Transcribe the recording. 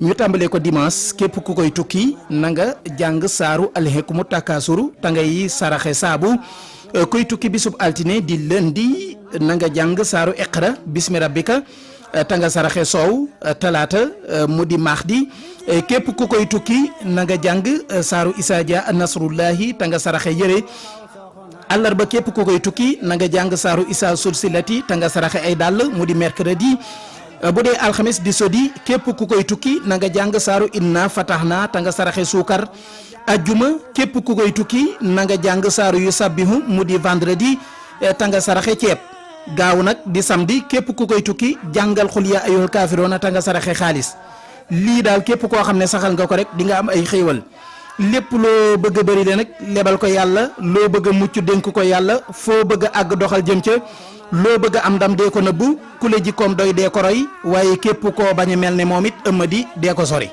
ñu tàmbalee ko dimanche képp ku koy tukki na nga jàng saaru alhikumu takasuru ta ngay saraxe saabu koy tukki bisub altine di lundi na nga jàng saaru iqra bismi rabbika ta nga saraxe soow talaata mu di mardi képp ku koy tukki na nga jàng saaru isaaja nasrullahi ta nga saraxe yëre àllarba képp ku koy tukki na nga jàng saaru isa sulsilati ta nga saraxe ay dàll mu di mercredi bu dee alxames di sodi képp ku koy tukki na nga jàng saaru inna fatahna ta nga saraxe suukar ajjuma képp ku koy tukki na nga jàng saaru yu sabbihu mu di vendredi ta nga saraxe ceeb gaaw nag di samedi képp ku koy tukki jàngal xul yaa ayyuhal kaafiroona ta nga saraxe xaalis lii daal képp koo xam ne saxal nga ko rek di nga am ay xéewal lépp loo bëgg a bëri le nag lebal ko yàlla loo bëgg a mucc dénk ko yàlla foo bëgg a àgg doxal jëm ca loo bëgg a am ndam dee ko nëbbu ku la jikkoom doy dee ko roy waaye képp koo bañ a mel ne moom it ëmma di dee ko sori